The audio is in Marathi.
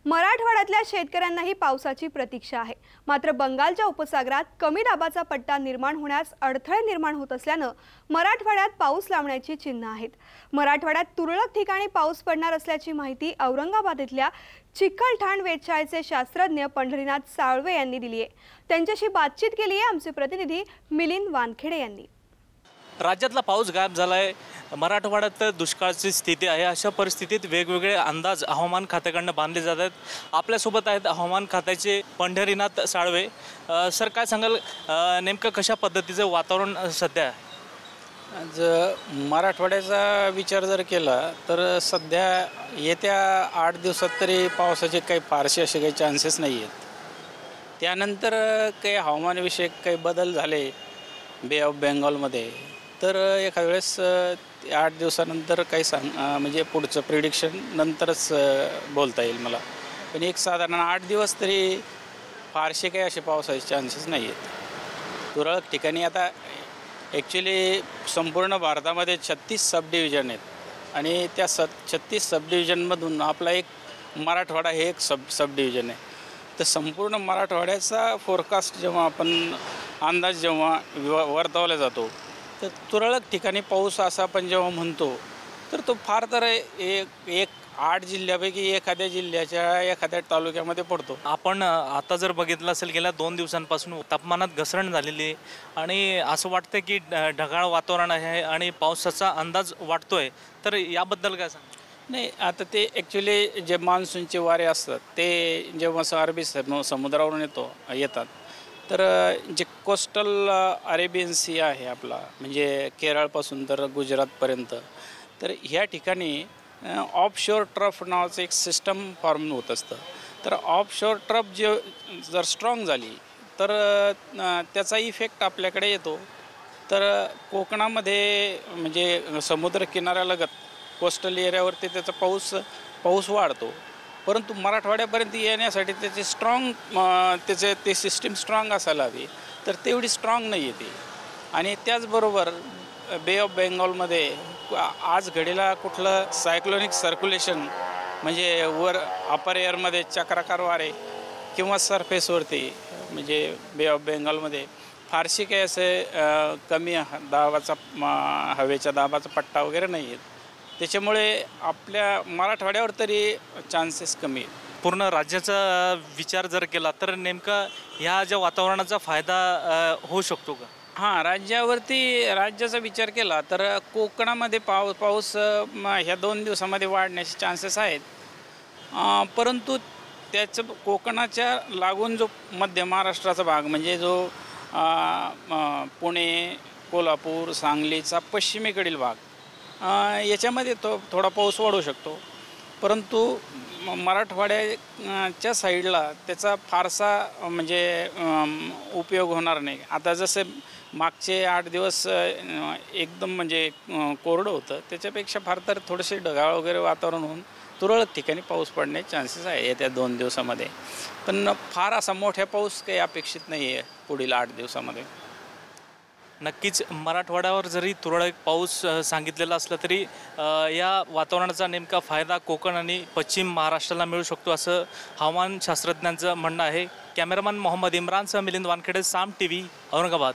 मराठवाड्यातल्या शेतकऱ्यांनाही पावसाची प्रतीक्षा आहे। मात्र बंगालच्या उपसागरात कमी दाबाचा पट्टा निर्माण होण्यास अडथळे निर्माण होत असल्यानं मराठवाड्यात पाऊस लावण्याची चिन्ह आहेत। मराठवाड्यात तुरळक ठिकाणी पाऊस पडणार असल्याची माहिती औरंगाबाद इथल्या चिखलठाण वेधशाळेचे शास्त्रज्ञ पंढरीनाथ साळवे यांनी दिली आहे। त्यांच्याशी बातचीत केली आहे आमचे प्रतिनिधी मिलिंद वानखेडे यांनी। राज्यातला पाऊस गायब झालाय, मराठवाड्यात दुष्काळाची स्थिती आहे। अशा परिस्थितीत वेगवेगळे अंदाज हवामान खात्याकडून बांधले जात आहेत। आपल्यासोबत आहेत हवामान खात्याचे पंढरीनाथ साळवे। सर, काय सांगाल, नेमकं कशा पद्धतीचं वातावरण सध्या आहे? आज मराठवाड्याचा विचार जर केला तर सध्या येत्या 8 दिवसात तरी पावसाचे काही फारसे असे काही चान्सेस नाही आहेत। त्यानंतर काही हवामानविषयक काही बदल झाले बे ऑफ बेंगॉलमध्ये तर एखाद्या वेळेस 8 दिवसानंतर काही म्हणजे पुढचं प्रिडिक्शन नंतरच बोलता येईल मला। पण एक साधारण 8 दिवस तरी फारसे काही असे पावसाचे चान्सेस नाही आहेत। तुरळक ठिकाणी आता ॲक्च्युली संपूर्ण भारतामध्ये 36 सब डिव्हिजन आहेत आणि त्या 36 सब डिव्हिजनमधून आपला एक मराठवाडा हे एक सब डिव्हिजन आहे। तर संपूर्ण मराठवाड्याचा फोरकास्ट जेव्हा आपण अंदाज जेव्हा वर्तवला जातो तर तुरळक ठिकाणी पाऊस असा आपण जेव्हा म्हणतो तर तो फार तर एक 8 जिल्ह्यापैकी एखाद्या जिल्ह्याच्या एखाद्या तालुक्यामध्ये पडतो। आपण आता जर बघितलं असेल गेल्या 2 दिवसांपासून तापमानात घसरण झालेली आहे आणि असं वाटतं की ढगाळ वातावरण आहे आणि पावसाचा अंदाज वाटतोय, तर याबद्दल काय सांग? नाही, आता ते ॲक्च्युली जे मान्सूनचे वारे असतात ते जेव्हा अरबी समुद्रावरून येतात तर जे कोस्टल अरेबियन सी आहे आपला, म्हणजे केरळपासून तर गुजरातपर्यंत, तर ह्या ठिकाणी ऑफशोअर ट्रफ नावाचं एक सिस्टम फॉर्म होत असतं। तर ऑफशोअर ट्रफ जर स्ट्रॉंग झाली तर त्याचा इफेक्ट आपल्याकडे येतो। तर कोकणामध्ये म्हणजे समुद्र किनाऱ्यालगत कोस्टल एरियावरती त्याचा पाऊस वाढतो, परंतु मराठवाड्यापर्यंत येण्यासाठी त्याचे ते सिस्टीम स्ट्रॉंग असायला हवी, तर तेवढी स्ट्रॉंग नाही येते। आणि त्याचबरोबर बे ऑफ बेंगॉलमध्ये आज घडीला कुठलं सायक्लोनिक सर्क्युलेशन म्हणजे वर अपर एअरमध्ये चक्राकार वारे किंवा सरफेसवरती म्हणजे बे ऑफ बेंगॉलमध्ये फारशी काही असे कमी दाबाचा हवेच्या दाबाचा पट्टा वगैरे नाही आहेत। त्याच्यामुळे आपल्या मराठवाड्यावर तरी चान्सेस कमी आहेत। पूर्ण राज्याचा विचार जर केला तर नेमका ह्या ज्या वातावरणाचा फायदा होऊ शकतो का? हां, राज्याचा विचार केला तर कोकणामध्ये पाऊस ह्या 2 दिवसामध्ये वाढण्याचे चान्सेस आहेत, परंतु त्याचं कोकणाच्या लागून जो मध्य महाराष्ट्राचा भाग म्हणजे जो पुणे, कोल्हापूर, सांगलीचा पश्चिमेकडील भाग याच्यामध्ये थोडा पाऊस वाढू शकतो, परंतु मराठवाड्याच्या साईडला त्याचा फारसा म्हणजे उपयोग होणार नाही। आता जसं मागचे 8 दिवस एकदम म्हणजे कोरडं होतं, त्याच्यापेक्षा फार तर थोडेसे ढगाळ वगैरे वातावरण होऊन तुरळक ठिकाणी पाऊस पडण्याचे चान्सेस आहे येत्या 2 दिवसामध्ये। पण फार असा मोठा पाऊस काही अपेक्षित नाही आहे पुढील 8 दिवसामध्ये। नक्कीच मराठवाड्यावर जरी तुरळक पाऊस सांगितलेला असला तरी या वातावरणाचा नेमका फायदा कोकण आणि पश्चिम महाराष्ट्राला मिळू शकतो असं हवामान शास्त्रज्ञांचं म्हणणं आहे। कॅमेरामॅन मोहम्मद इम्रानसह मिलिंद वानखेडे, साम TV, औरंगाबाद।